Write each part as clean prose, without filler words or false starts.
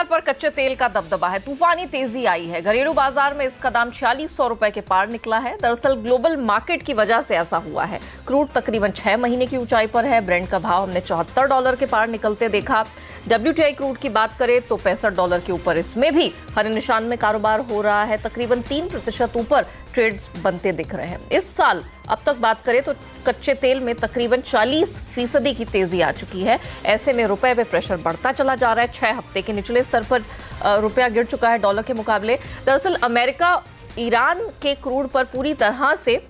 बाजार पर कच्चे तेल का दबदबा है, तूफानी तेजी आई है। घरेलू बाजार में इसका दाम 4600 रुपए के पार निकला है। दरअसल ग्लोबल मार्केट की वजह से ऐसा हुआ है। क्रूड तकरीबन 6 महीने की ऊंचाई पर है। ब्रेंट का भाव हमने $74 के पार निकलते देखा। WTI क्रूड की बात करें तो $65 के ऊपर इसमें भी हरे निशान में कारोबार हो रहा है। तकरीबन 3% ऊपर ट्रेड्स बनते दिख रहे हैं। इस साल अब तक बात करें तो कच्चे तेल में तकरीबन 40% की तेजी आ चुकी है। ऐसे में रुपए पे प्रेशर बढ़ता चला जा रहा है। 6 हफ्ते के निचले स्तर पर रुपया गिर चुका है डॉलर के मुकाबले। दरअसल अमेरिका ईरान के क्रूड पर पूरी तरह से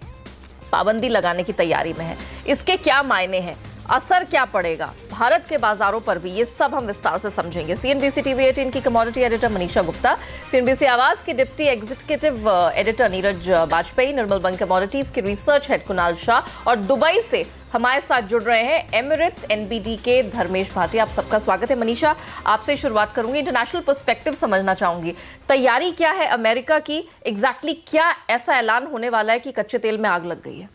पाबंदी लगाने की तैयारी में है। इसके क्या मायने हैं, असर क्या पड़ेगा भारत के बाजारों पर भी, ये सब हम विस्तार से समझेंगे। CNBC TV 18 की commodity editor Manisha Gupta, CNBC Awaaz की deputy executive editor Neeraj Vajpayee, Nirmal Bang commodities के रिसर्च हेड कुणाल शाह और दुबई से हमारे साथ जुड़ रहे हैं एमिरेट्स NBD के धर्मेश भाटिया। आप सबका स्वागत है। मनीषा, आपसे शुरुआत करूंगी। इंटरनेशनल पर्सपेक्टिव समझना चाहूंगी, तैयारी क्या है अमेरिका की? एग्जैक्टली क्या ऐसा ऐलान होने वाला है कि कच्चे तेल में आग लग गई है?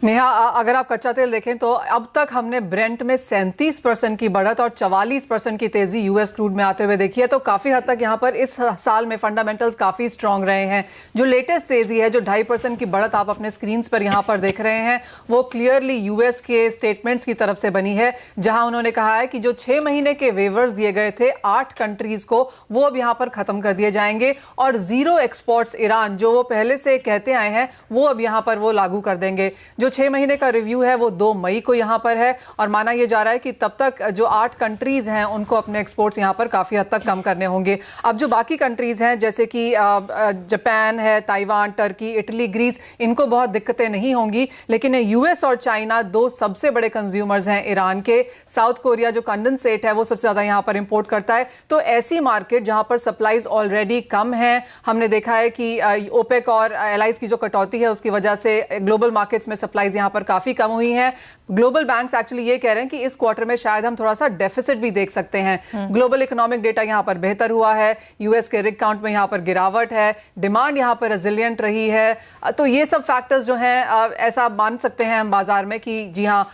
नेहा, अगर आप कच्चा तेल देखें तो अब तक हमने ब्रेंट में 37% की बढ़त और 44% की तेजी यूएस क्रूड में आते हुए देखी है। तो काफी हद तक यहाँ पर इस साल में फंडामेंटल्स काफी स्ट्रांग रहे हैं। जो लेटेस्ट तेजी है, जो 2.5% की बढ़त आप अपने स्क्रीन पर यहाँ पर देख रहे हैं, वो क्लियरली यूएस के स्टेटमेंट्स की तरफ से बनी है, जहां उन्होंने कहा है कि जो 6 महीने के वेवर्स दिए गए थे 8 कंट्रीज को, वो अब यहाँ पर खत्म कर दिए जाएंगे और जीरो एक्सपोर्ट्स ईरान, जो वो पहले से कहते आए हैं, वो अब यहाँ पर वो लागू कर देंगे। जो 6 महीने का रिव्यू है वो 2 मई को यहाँ पर है और माना यह जा रहा है कि तब तक जो 8 कंट्रीज हैं उनको अपने एक्सपोर्ट्स यहाँ पर काफी हद तक कम करने होंगे। अब जो बाकी कंट्रीज हैं जैसे कि जापान है, ताइवान, टर्की, इटली, ग्रीस, इनको बहुत दिक्कतें नहीं होंगी, लेकिन यूएस और चाइना 2 सबसे बड़े कंज्यूमर्स हैं ईरान के। साउथ कोरिया जो कंडेंसेट है वो सबसे ज्यादा यहाँ पर इंपोर्ट करता है। तो ऐसी मार्केट जहाँ पर सप्लाईज ऑलरेडी कम है, हमने देखा है कि ओपेक और एलाइज की जो कटौती है उसकी वजह से ग्लोबल मार्केट्स में सप्लाईज यहाँ पर काफी कम हुई हैं। ग्लोबल बैंक्स एक्चुअली ये कह रहे हैं कि इस क्वार्टर में शायद हम थोड़ा सा डेफिसिट भी देख सकते हैं। ग्लोबल इकोनॉमिक डेटा यहाँ पर बेहतर हुआ है, यूएस के रिग काउंट में यहाँ पर गिरावट है, डिमांड यहाँ पर रेजिलिएंट रही है। तो ये सब फैक्टर्स जो हैं ऐसा मान सकते हैं हम बाजार में कि जी हाँ,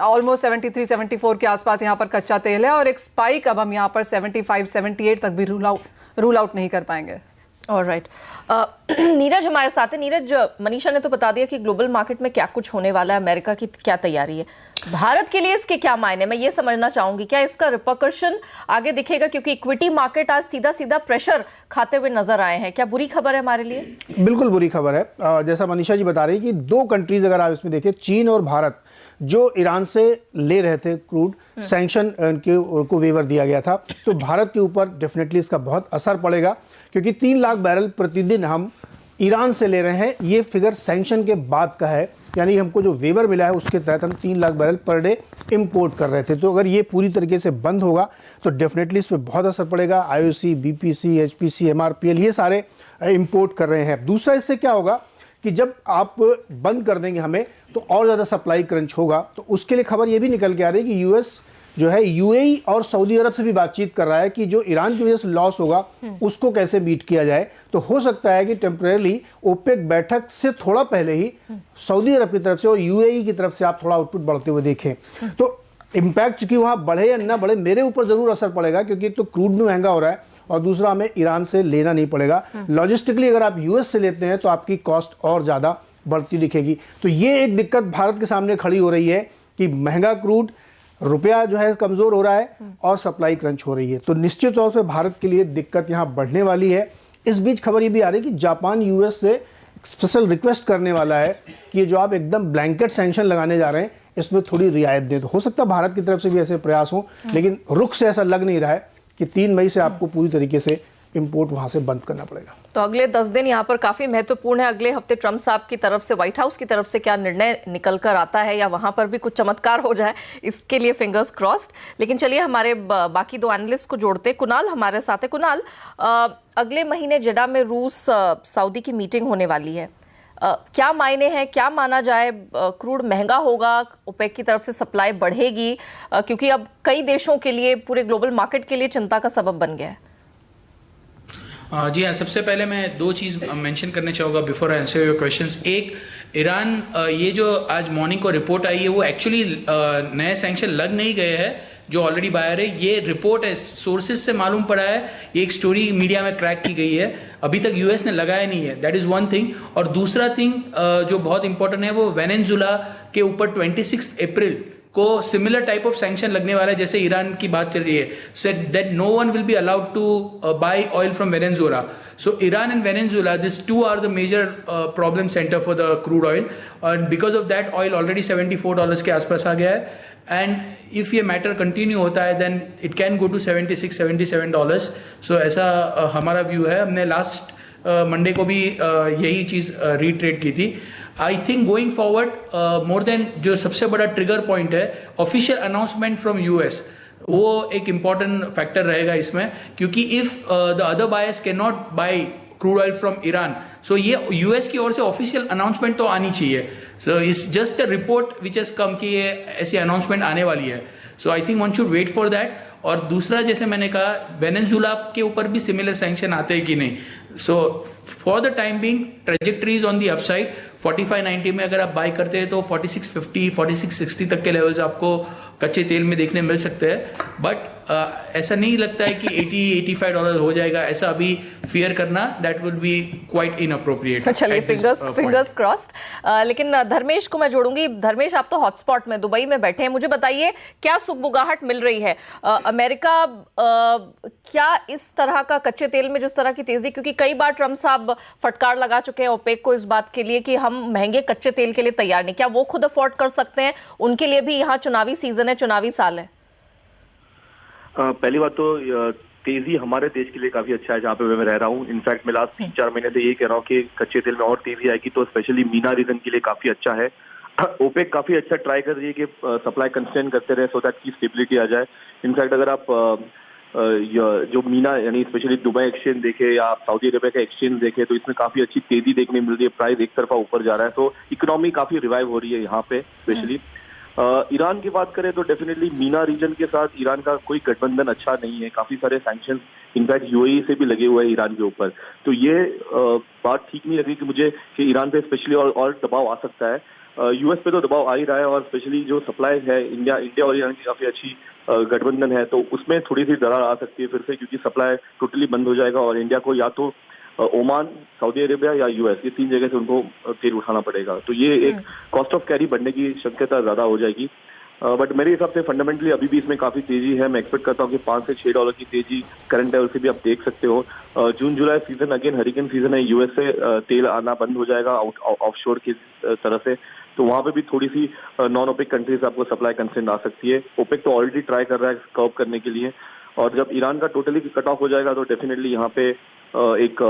ऑलमोस्ट 73-74 के आसपास यहाँ पर कच्चा तेल है और एक स्पाइक अब हम यहाँ पर 75-78 तक भी रूल आउट नहीं कर पाएंगे। ऑलराइट, नीरज हमारे साथ है। नीरज, मनीषा ने तो बता दिया कि ग्लोबल मार्केट में क्या कुछ होने वाला है, अमेरिका की क्या तैयारी है, भारत के लिए इसके क्या मायने? मैं ये समझना चाहूंगी, क्या इसका रिपरकशन आगे दिखेगा? क्योंकि इक्विटी मार्केट आज सीधा सीधा प्रेशर खाते हुए नजर आए हैं। क्या बुरी खबर है हमारे लिए? बिल्कुल बुरी खबर है। जैसा मनीषा जी बता रही कि 2 कंट्रीज अगर आप इसमें देखें, चीन और भारत, जो ईरान से ले रहे थे क्रूड, सैंक्शन को वेवर दिया गया था, तो भारत के ऊपर डेफिनेटली इसका बहुत असर पड़ेगा, क्योंकि 3 लाख बैरल प्रतिदिन हम ईरान से ले रहे हैं। ये फिगर सैंक्शन के बाद का है, यानी हमको जो वेवर मिला है उसके तहत हम 3 lakh barrel per day import कर रहे थे। तो अगर ये पूरी तरीके से बंद होगा तो डेफिनेटली इस पर बहुत असर पड़ेगा। IOC, BPC, HPC, MRPL ये सारे इंपोर्ट कर रहे हैं। दूसरा, इससे क्या होगा कि जब आप बंद कर देंगे हमें, तो और ज़्यादा सप्लाई क्रंच होगा। तो उसके लिए खबर ये भी निकल के आ रही है कि यूएस जो है UAE और सऊदी अरब से भी बातचीत कर रहा है कि जो ईरान की वजह से लॉस होगा उसको कैसे बीट किया जाए। तो हो सकता है कि टेम्परेली ओपेक बैठक से थोड़ा पहले ही सऊदी अरब की तरफ से और UAE की तरफ से आप थोड़ा आउटपुट बढ़ते हुए देखें। तो इम्पैक्ट चूंकि वहाँ बढ़े या ना बढ़े, मेरे ऊपर ज़रूर असर पड़ेगा, क्योंकि एक तो क्रूड भी महंगा हो रहा है और दूसरा हमें ईरान से लेना नहीं पड़ेगा। लॉजिस्टिकली अगर आप US से लेते हैं तो आपकी कॉस्ट और ज़्यादा बढ़ती दिखेगी। तो ये एक दिक्कत भारत के सामने खड़ी हो रही है कि महंगा क्रूड, रुपया जो है कमज़ोर हो रहा है और सप्लाई क्रंच हो रही है। तो निश्चित तौर से भारत के लिए दिक्कत यहाँ बढ़ने वाली है। इस बीच खबर ये भी आ रही है कि जापान US से स्पेशल रिक्वेस्ट करने वाला है कि ये जो आप एकदम ब्लैंकेट सैंक्शन लगाने जा रहे हैं इसमें थोड़ी रियायत दें। तो हो सकता है भारत की तरफ से भी ऐसे प्रयास हों, लेकिन रुख से ऐसा लग नहीं रहा है कि 3 मई से आपको पूरी तरीके से इंपोर्ट वहां से बंद करना पड़ेगा। तो अगले 10 दिन यहाँ पर काफी महत्वपूर्ण है। अगले हफ्ते ट्रंप साहब की तरफ से, व्हाइट हाउस की तरफ से क्या निर्णय निकल कर आता है, या वहां पर भी कुछ चमत्कार हो जाए, इसके लिए फिंगर्स क्रॉस्ड। लेकिन चलिए हमारे बाकी 2 एनालिस्ट को जोड़ते। कुणाल हमारे साथ है। कुणाल, अगले महीने जेडा में रूस सऊदी की मीटिंग होने वाली है, क्या मायने हैं, क्या माना जाए? क्रूड महंगा होगा, ओपेक की तरफ से सप्लाई बढ़ेगी, क्योंकि अब कई देशों के लिए, पूरे ग्लोबल मार्केट के लिए चिंता का सबब बन गया है। जी हाँ, सबसे पहले मैं 2 चीज़ मेंशन करना चाहूँगा before I answer your questions. एक, ईरान ये जो आज मॉर्निंग को रिपोर्ट आई है वो एक्चुअली नए सैंक्शन लग नहीं गए हैं, जो ऑलरेडी बायर है। ये रिपोर्ट है, सोर्सेज से मालूम पड़ा है, ये एक स्टोरी मीडिया में क्रैक की गई है, अभी तक यूएस ने लगाया नहीं है। That is one thing. और दूसरा थिंग जो बहुत इंपॉर्टेंट है वो वेनेजुला के ऊपर 26 अप्रैल को सिमिलर टाइप ऑफ सैंक्शन लगने वाला है जैसे ईरान की बात चल रही है। Said that no one will be allowed to buy oil from Venezuela. So Iran and Venezuela, this two are the major problem center for the crude oil, and because of that oil already $74 के आसपास आ गया है। And if ये matter continue होता है then it can go to $76-77। So ऐसा हमारा व्यू है। हमने लास्ट मंडे को भी यही चीज़ रीट्रेड की थी। I think going forward more than जो सबसे बड़ा ट्रिगर पॉइंट है ऑफिशियल अनाउंसमेंट फ्रॉम यूएस, वो एक इम्पॉर्टेंट फैक्टर रहेगा इसमें, क्योंकि if the other buyers can not buy crude oil from Iran, so ये यूएस की ओर से ऑफिशियल अनाउंसमेंट तो आनी चाहिए। So it's just a report which has come कि ये ऐसी अनाउंसमेंट आने वाली है। So I think one should wait for that. और दूसरा, जैसे मैंने कहा, वेनेजुला के ऊपर भी सिमिलर सैंक्शन आते हैं कि नहीं। So for the time being trajectory is on the upside. 45.90 में अगर आप बाय करते हैं तो 46.50 46.60 तक के लेवल्स आपको कच्चे तेल में देखने मिल सकते हैं। बट ऐसा नहीं लगता है कि $80-85 हो जाएगा, ऐसा अभी फियर करना that will be quite inappropriate. चलिए, फिंगर्स क्रॉस्ड। लेकिन धर्मेश को मैं जोड़ूंगी। धर्मेश, आप तो हॉटस्पॉट में दुबई में बैठे हैं, मुझे बताइए क्या सुगबुगाहट मिल रही है? अमेरिका क्या इस तरह का कच्चे तेल में जिस तरह की तेजी, क्योंकि कई बार ट्रम्प साहब फटकार लगा चुके हैं ओपेक को इस बात के लिए कि हम महंगे कच्चे तेल के लिए तैयार नहीं, क्या वो खुद अफोर्ड कर सकते हैं? उनके लिए भी यहाँ चुनावी सीजन है, चुनावी साल है। पहली बात तो तेजी हमारे देश के लिए काफी अच्छा है जहाँ पे मैं रह रहा हूँ। इनफैक्ट मैं लास्ट 3-4 महीने से यही कह रहा हूँ कि कच्चे तेल में और तेजी आएगी तो स्पेशली मीना रीजन के लिए काफी अच्छा है। ओपेक काफी अच्छा ट्राई कर रही है कि सप्लाई कंस्ट्रेन करते रहे सो दैट की स्टेबिलिटी आ जाए। इनफैक्ट अगर आप जो मीना यानी स्पेशली दुबई एक्सचेंज देखे या सऊदी अरेबिया का एक्सचेंज देखे तो इसमें काफी अच्छी तेजी देखने मिल रही है, प्राइस एक तरफा ऊपर जा रहा है, तो इकोनॉमी काफी रिवाइव हो रही है यहाँ पे। स्पेशली ईरान की बात करें तो डेफिनेटली मीना रीजन के साथ ईरान का कोई गठबंधन अच्छा नहीं है। काफी सारे सैंक्शन इनफैक्ट यूएई से भी लगे हुए हैं ईरान के ऊपर, तो ये बात ठीक नहीं लगी कि मुझे कि ईरान पे स्पेशली और दबाव आ सकता है। यूएस पे तो दबाव आ ही रहा है और स्पेशली जो सप्लाई है इंडिया और ईरान की काफी अच्छी गठबंधन है, तो उसमें थोड़ी सी दरार आ सकती है फिर से, क्योंकि सप्लाई टोटली बंद हो जाएगा और इंडिया को या तो ओमान, सऊदी अरेबिया या यूएस, ये 3 जगह से उनको तेल उठाना पड़ेगा। तो ये एक कॉस्ट ऑफ कैरी बढ़ने की शक्यता ज्यादा हो जाएगी। बट मेरे हिसाब से फंडामेंटली अभी भी इसमें काफी तेजी है। मैं एक्सपेक्ट करता हूँ कि $5 से $6 की तेजी करंट लेवल से भी आप देख सकते हो। जून जुलाई सीजन अगेन हरिकेन सीजन है, यूएस से तेल आना बंद हो जाएगा ऑफशोर की तरह से, तो वहां पे भी थोड़ी सी नॉन ओपेक कंट्रीज आपको सप्लाई कंस्ट्रेंट आ सकती है। ओपेक तो ऑलरेडी ट्राई कर रहा है कर्व करने के लिए, और जब ईरान का टोटली कट ऑफ हो जाएगा तो डेफिनेटली यहाँ पे एक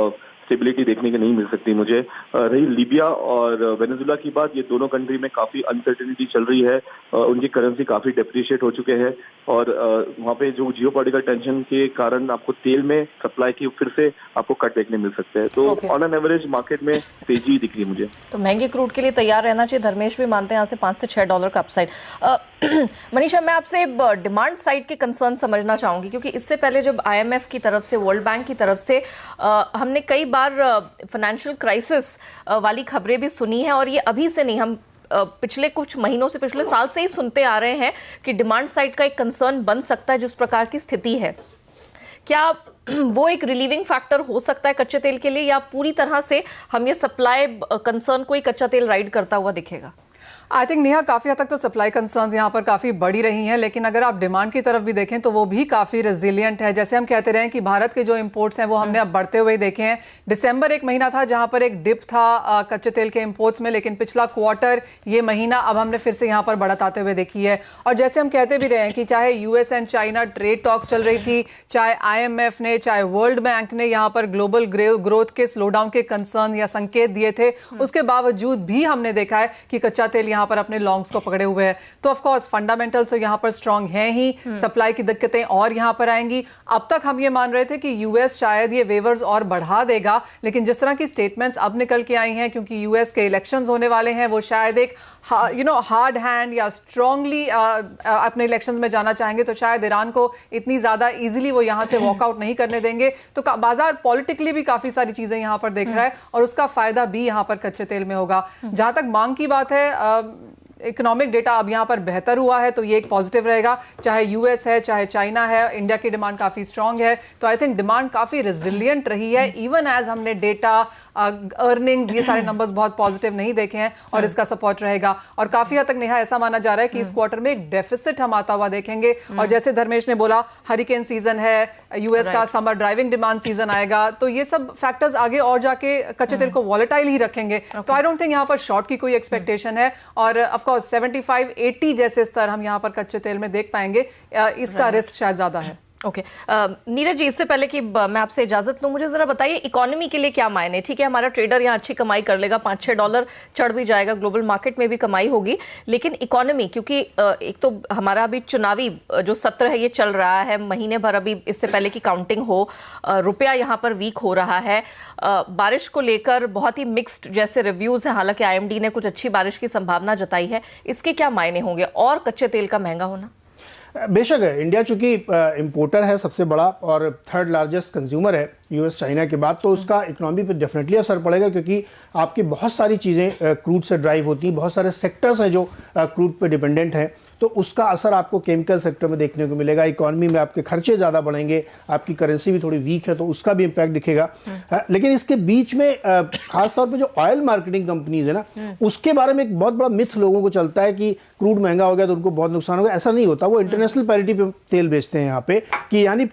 स्टेबिलिटी देखने को नहीं मिल सकती मुझे। रही लीबिया और वेनेजुला की बात, ये दोनों कंट्री में काफी अनसर्टेनिटी चल रही है, उनकी करेंसी काफी डेप्रिशिएट हो चुके हैं और वहाँ पे जो जियोपॉलिटिकल टेंशन के कारण आपको तेल में सप्लाई की फिर से आपको कट देखने मिल सकते हैं। तो ऑन एन एवरेज मार्केट में तेजी दिख रही है मुझे। तो महंगे क्रूड के लिए तैयार रहना चाहिए। धर्मेश भी मानते हैं यहाँ से $5 से $6 का अपसाइड। मनीषा, मैं आपसे डिमांड साइड के कंसर्न समझना चाहूंगी, क्योंकि इससे पहले जब IMF की तरफ से, वर्ल्ड बैंक की तरफ से हमने कई बार फाइनेंशियल क्राइसिस वाली खबरें भी सुनी है, और ये अभी से नहीं, हम पिछले कुछ महीनों से, पिछले साल से ही सुनते आ रहे हैं कि डिमांड साइड का एक कंसर्न बन सकता है जिस प्रकार की स्थिति है। क्या वो एक रिलीविंग फैक्टर हो सकता है कच्चे तेल के लिए, या पूरी तरह से हम ये सप्लाई कंसर्न को ही कच्चा तेल राइड करता हुआ दिखेगा? आई थिंक नेहा, काफी हद तक तो सप्लाई कंसर्न्स यहाँ पर काफी बढ़ी रही हैं, लेकिन अगर आप डिमांड की तरफ भी देखें तो वो भी काफी रेजिलिएंट है। जैसे हम कहते रहे हैं कि भारत के जो इंपोर्ट्स हैं वो हमने अब बढ़ते हुए देखे हैं। दिसंबर एक महीना था जहां पर एक डिप था कच्चे तेल के इंपोर्ट्स में, लेकिन पिछला क्वार्टर, ये महीना अब हमने फिर से यहाँ पर बढ़त आते हुए देखी है। और जैसे हम कहते भी रहे हैं कि चाहे US and China trade talks चल रही थी, चाहे IMF ने, चाहे वर्ल्ड बैंक ने यहाँ पर ग्लोबल ग्रोथ के स्लोडाउन के कंसर्न या संकेत दिए थे, उसके बावजूद भी हमने देखा है कि कच्चा तेल यहाँ पर अपने लॉन्ग्स को पकड़े हुए है। तो ऑफ कोर्स फंडामेंटल्स तो यहाँ पर स्ट्रांग हैं ही, सप्लाई की दिक्कतें और यहाँ पर आएंगी। अब तक हम ये मान रहे थे कि यूएस शायद ये वेवर्स और बढ़ा देगा, लेकिन जिस तरह की स्टेटमेंट्स अब निकल के आई हैं, क्योंकि यूएस के इलेक्शंस होने वाले हैं, वो शायद एक हार्ड हैंड या स्ट्रांगली अपने इलेक्शंस में जाना चाहेंगे, तो शायद ईरान को इतनी ज्यादा इजीली वो यहाँ से वॉकआउट नहीं करने देंगे। तो बाजार पॉलिटिकली भी काफी सारी चीजें यहाँ पर देख रहा है और उसका फायदा भी यहाँ पर कच्चे तेल में होगा। जहां तक मांग की बात है, इकोनॉमिक डेटा अब यहाँ पर बेहतर हुआ है, तो ये एक पॉजिटिव रहेगा। चाहे यूएस है, चाहे चाइना है, इंडिया की डिमांड काफ़ी स्ट्रांग है, तो आई थिंक डिमांड काफ़ी रेजिलियंट रही है। इवन एज हमने डेटा, अर्निंग्स, ये सारे नंबर्स बहुत पॉजिटिव नहीं देखे हैं, और इसका सपोर्ट रहेगा। और काफ़ी हद तक नेहा ऐसा माना जा रहा है कि इस क्वार्टर में एक डेफिसिट हम आता हुआ देखेंगे। और जैसे धर्मेश ने बोला, हरिकेन सीजन है, यूएस का समर ड्राइविंग डिमांड सीजन आएगा, तो ये सब फैक्टर्स आगे और जाके कच्चे तेल को वॉलेटाइल ही रखेंगे। तो आई डोंट थिंक यहाँ पर शॉर्ट की कोई एक्सपेक्टेशन है। और ऑफ कोर्स 75-80 जैसे स्तर हम यहाँ पर कच्चे तेल में देख पाएंगे, इसका रिस्क शायद ज्यादा है। ओके नीरज जी, इससे पहले कि मैं आपसे इजाजत लूं, मुझे जरा बताइए इकोनॉमी के लिए क्या मायने। ठीक है, हमारा ट्रेडर यहाँ अच्छी कमाई कर लेगा, $5-6 चढ़ भी जाएगा, ग्लोबल मार्केट में भी कमाई होगी, लेकिन इकोनॉमी, क्योंकि एक तो हमारा अभी चुनावी जो सत्र है ये चल रहा है, महीने भर अभी इससे पहले की काउंटिंग हो, रुपया यहाँ पर वीक हो रहा है, बारिश को लेकर बहुत ही मिक्स्ड जैसे रिव्यूज हैं, हालांकि IMD ने कुछ अच्छी बारिश की संभावना जताई है, इसके क्या मायने होंगे, और कच्चे तेल का महंगा होना? बेशक है, इंडिया चूंकि इंपोर्टर है सबसे बड़ा और थर्ड लार्जेस्ट कंज्यूमर है यूएस चाइना के बाद, तो उसका इकोनॉमी पे डेफिनेटली असर पड़ेगा, क्योंकि आपकी बहुत सारी चीज़ें क्रूड से ड्राइव होती हैं, बहुत सारे सेक्टर्स हैं जो क्रूड पे डिपेंडेंट हैं, तो उसका असर आपको केमिकल सेक्टर में देखने को मिलेगा। इकोनॉमी में आपके खर्चे ज़्यादा बढ़ेंगे, आपकी करेंसी भी थोड़ी वीक है तो उसका भी इम्पैक्ट दिखेगा। लेकिन इसके बीच में खासतौर पे जो ऑयल मार्केटिंग कंपनीज है ना, उसके बारे में एक बहुत बड़ा मिथ लोगों को चलता है कि क्रूड महंगा हो गया तो उनको बहुत नुकसान होगा। ऐसा नहीं होता, वो इंटरनेशनल पैरिटी पे तेल बेचते हैं यहाँ पे, कि यानी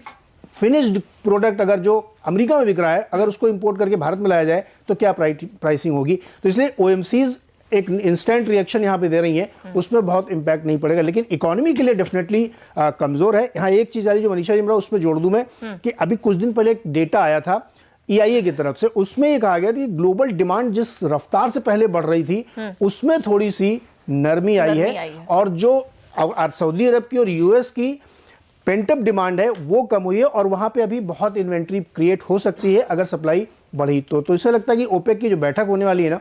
फिनिश्ड प्रोडक्ट अगर जो अमेरिका में बिक रहा है, अगर उसको इंपोर्ट करके भारत में लाया जाए तो क्या प्राइसिंग होगी। तो इसलिए OMCs एक इंस्टेंट रिएक्शन यहाँ पे दे रही हैं, उसमें बहुत इंपैक्ट नहीं पड़ेगा, लेकिन इकोनॉमी के लिए डेफिनेटली कमजोर है। यहाँ एक चीज आ रही जो मनीषा जी, उसमें जोड़ दूं मैं कि अभी कुछ दिन पहले एक डेटा आया था EIA की तरफ से, उसमें ये कहा गया कि ग्लोबल डिमांड जिस रफ्तार से पहले बढ़ रही थी उसमें थोड़ी सी नरमी आई है, और जो सऊदी अरब की और यूएस की पेंटअप डिमांड है वो कम हुई है, और वहां पे अभी बहुत इन्वेंट्री क्रिएट हो सकती है अगर सप्लाई बढ़ी तो इससे लगता है कि OPEC की जो बैठक होने वाली है ना,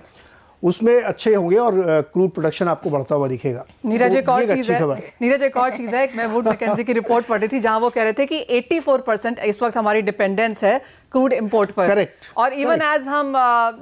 उसमें अच्छे होंगे और क्रूड प्रोडक्शन आपको बढ़ता हुआ दिखेगा। नीरज, एक और चीज है, एक मैं वुड मैकेंजी की रिपोर्ट पढ़ी थी जहां वो कह रहे थे कि 84% इस वक्त हमारी डिपेंडेंस है क्रूड इंपोर्ट पर। करेक्ट। और इवन एज हम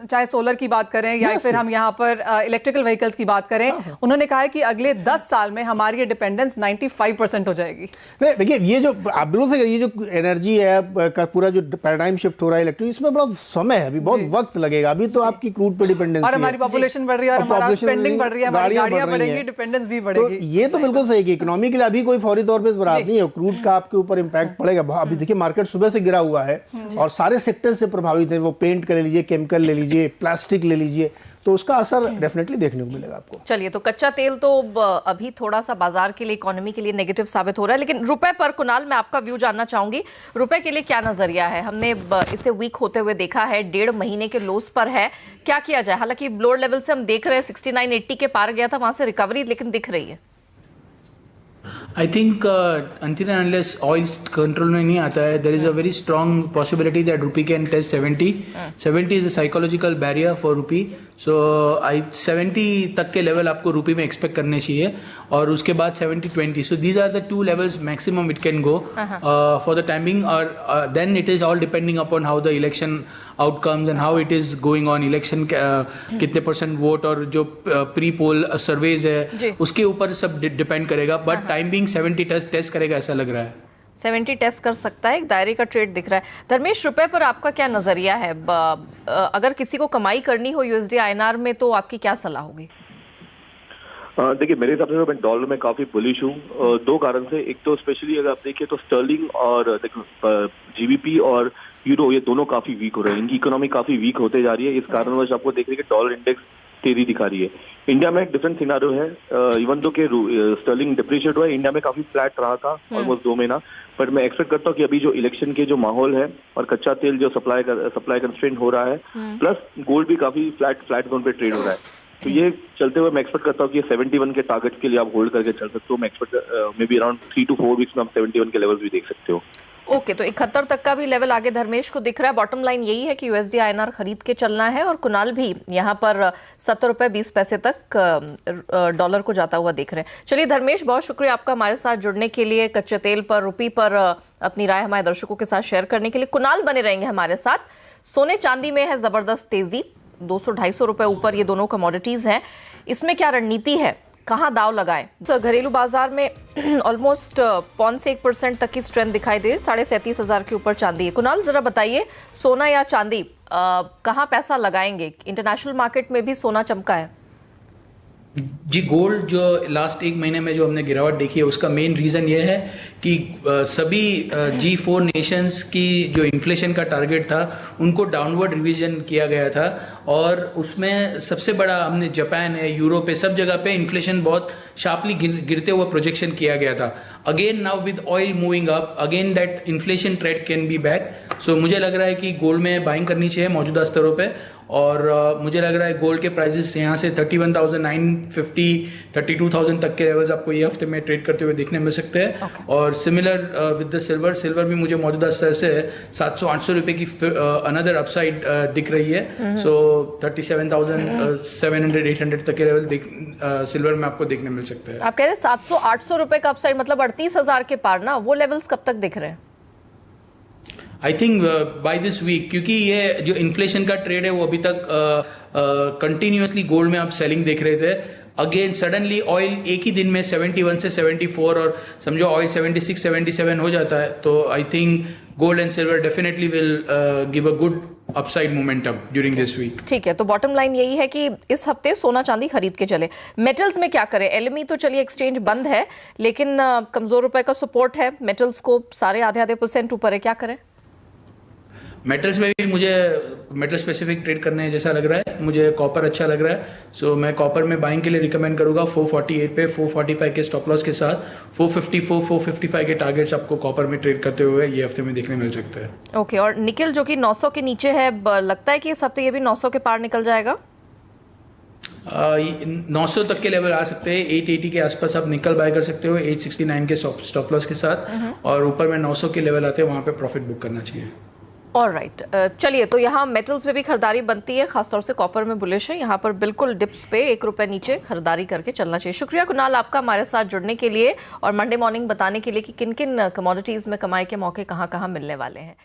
चाहे सोलर की बात करें या फिर हम यहाँ पर इलेक्ट्रिकल व्हीकल्स की बात करें, उन्होंने कहा है कि अगले 10 साल में हमारी ये डिपेंडेंस 95% हो जाएगी। नहीं देखिए, ये जो आप बिल्कुल से, ये जो एनर्जी है का पूरा जो पैराडाइम शिफ्ट हो रहा है इलेक्ट्रिक, इसमें बड़ा समय है, अभी बहुत वक्त लगेगा, अभी तो आपकी क्रूड पे डिपेंडेंस और हमारी पॉपुलेशन बढ़ रही है और हमारा स्पेंडिंग बढ़ रही है, हमारी गाड़ियां बढ़ेंगी, डिपेंडेंस भी बढ़ेगी। तो ये तो बिल्कुल सही कि इकोनॉमी के लिए अभी कोई फौरी तौर पे बराबर नहीं है, क्रूड का आपके ऊपर इंपैक्ट पड़ेगा। अभी देखिए मार्केट सुबह से गिरा हुआ है और सारे सेक्टर से प्रभावित है, वो पेंट का ले लीजिए, केमिकल ले लीजिए, प्लास्टिक ले लीजिए, तो उसका असर डेफिनेटली देखने को मिलेगा आपको। चलिए, तो कच्चा तेल तो अभी थोड़ा सा बाजार के लिए, इकोनॉमी के लिए नेगेटिव साबित हो रहा है, लेकिन रुपए पर कुणाल मैं आपका व्यू जानना चाहूंगी, रुपए के लिए क्या नजरिया है? हमने इसे वीक होते हुए देखा है, 1.5 महीने के लोस पर है, क्या किया जाए? हालांकि लोअर लेवल से हम देख रहे हैं 69-80 के पार गया था, वहां से रिकवरी लेकिन दिख रही है। I think until and unless oil control में नहीं आता है, there is a very strong possibility that rupee can test 70. 70 is a psychological barrier for rupee. So 70 तक के लेवल आपको रूपी में एक्सपेक्ट करने चाहिए, और उसके बाद 70-20. So these are the two levels maximum it can go for the timing, or then it is all depending upon how the election outcomes and how it is going on. Election कितने % vote और जो pre poll surveys है उसके ऊपर सब depend करेगा, but time being 70 test करेगा ऐसा लग रहा है। 70 टेस्ट कर सकता है, एक दायरे का ट्रेड दिख रहा है। धर्मेश, रुपए पर आपका क्या नजरिया है? अगर किसी को कमाई करनी हो USD INR में तो आपकी क्या सलाह होगी? देखिए, मेरे हिसाब से मैं डॉलर में काफी बुलिश हूँ, 2 कारण से। एक तो स्पेशली अगर आप देखिए तो स्टर्लिंग और GBP और यूरो, ये दोनों काफी वीक हो रहे हैं, इनकी इकोनॉमी काफी वीक होते जा रही है। इस कारणवश आपको देख रहे हैं कि डॉलर इंडेक्स तेजी दिखा रही है। इंडिया में एक डिफरेंट सिनारियो है, इवन दो के स्टर्लिंग डिप्रिशिएट हुआ है, इंडिया में काफी फ्लैट रहा था ऑलमोस्ट 2 महीना, बट मैं एक्सपेक्ट करता हूँ कि अभी जो इलेक्शन के जो माहौल है और कच्चा तेल जो सप्लाई कंस्ट्रेंट हो रहा है, प्लस गोल्ड भी काफी फ्लैट जोन पे ट्रेड हो रहा है, तो ये चलते हुए मैं एक्सपेक्ट करता हूँ कि 71 के टारगेट के लिए आप होल्ड करके चल सकते हो। मैं expect may be around 3 to 4 weeks में आप 71 के लेवल्स भी देख सकते हो। ओके, तो 71 तक का भी लेवल आगे धर्मेश को दिख रहा है। बॉटम लाइन यही है कि USD INR खरीद के चलना है, और कुणाल भी यहाँ पर 70 रुपए 20 पैसे तक डॉलर को जाता हुआ देख रहे हैं। चलिए धर्मेश, बहुत शुक्रिया आपका हमारे साथ जुड़ने के लिए, कच्चे तेल पर, रुपी पर अपनी राय हमारे दर्शकों के साथ शेयर करने के लिए। कुणाल बने रहेंगे हमारे साथ। सोने चांदी में है जबरदस्त तेजी, 200-250 रुपए ऊपर ये दोनों कमोडिटीज हैं। इसमें क्या रणनीति है? कहाँ दाव लगाएं? तो घरेलू बाजार में ऑलमोस्ट 0.1% तक की स्ट्रेंथ दिखाई दे, 37,500 के ऊपर चांदी है। कुणाल, जरा बताइए, सोना या चांदी कहाँ पैसा लगाएंगे? इंटरनेशनल मार्केट में भी सोना चमका है। जी, गोल्ड जो लास्ट एक महीने में जो हमने गिरावट देखी है, उसका मेन रीज़न ये है कि सभी G4 नेशंस की जो इन्फ्लेशन का टारगेट था उनको डाउनवर्ड रिवीजन किया गया था, और उसमें सबसे बड़ा हमने जापान है, यूरोप है, सब जगह पे इन्फ्लेशन बहुत शार्पली गिरते हुए प्रोजेक्शन किया गया था। Again now with oil moving up, again that inflation trade can be back. So मुझे लग रहा है कि गोल्ड में बाइंग करनी चाहिए मौजूदा स्तरों पे, और मुझे लग रहा है गोल्ड के प्राइसेस यहाँ से 31,950 32,000 तक के लेवल्स आपको ये हफ्ते में ट्रेड करते हुए देखने मिल सकते हैं। और सिमिलर विद द सिल्वर भी मुझे मौजूदा स्तर से 700-800 रुपए की अनदर अपसाइड दिख रही है। सो 37,700-800 तक के लेवल सिल्वर में आपको देखने मिल सकते हैं। आप कह रहे हैं 700-800 रुपए का अपसाइड, मतलब 38,000 के पार ना, वो लेवल्स कब तक दिख रहे हैं? I think by this week, क्योंकि ये जो इन्फ्लेशन का ट्रेड है वो अभी तक कंटिन्यूअसली गोल्ड में आप सेलिंग देख रहे थे। अगेन सडनली ऑयल एक ही दिन में 71 से 74 और समझो ऑयल 76-77 हो जाता है, तो I think gold and silver definitely will give a good upside momentum during this week. ठीक है, तो बॉटम लाइन यही है कि इस हफ्ते सोना चांदी खरीद के चले। मेटल्स में क्या करें? LME तो चलिए एक्सचेंज बंद है, लेकिन कमजोर रुपए का सपोर्ट है, मेटल्स को सारे आधे % ऊपर है, क्या करें? मेटल्स में भी मुझे मेटल स्पेसिफिक ट्रेड करने जैसा लग रहा है, मुझे कॉपर अच्छा लग रहा है। सो मैं कॉपर में बाइंग के लिए रिकमेंड करूंगा 448 पे, 445 के स्टॉप लॉस के साथ 454-455 के टारगेट्स आपको कॉपर में ट्रेड करते हुए ये हफ्ते में देखने मिल सकते हैं। ओके, और निकेल जो कि 900 के नीचे है, लगता है कि इस हफ्ते ये भी 900 के पार निकल जाएगा? 900 तक के लेवल आ सकते हैं, 880 के आसपास आप निकल बाय कर सकते हो 869 के स्टॉप लॉस के साथ, और ऊपर में 900 के लेवल आते हैं, वहां पे प्रॉफिट बुक करना चाहिए। ऑलराइट, चलिए, तो यहाँ मेटल्स में भी खरीदारी बनती है, खासतौर से कॉपर में बुलिश है, यहाँ पर बिल्कुल डिप्स पे 1 रुपए नीचे खरीदारी करके चलना चाहिए। शुक्रिया कुणाल आपका हमारे साथ जुड़ने के लिए और मंडे मॉर्निंग बताने के लिए कि किन किन कमोडिटीज में कमाई के मौके कहाँ कहाँ मिलने वाले हैं।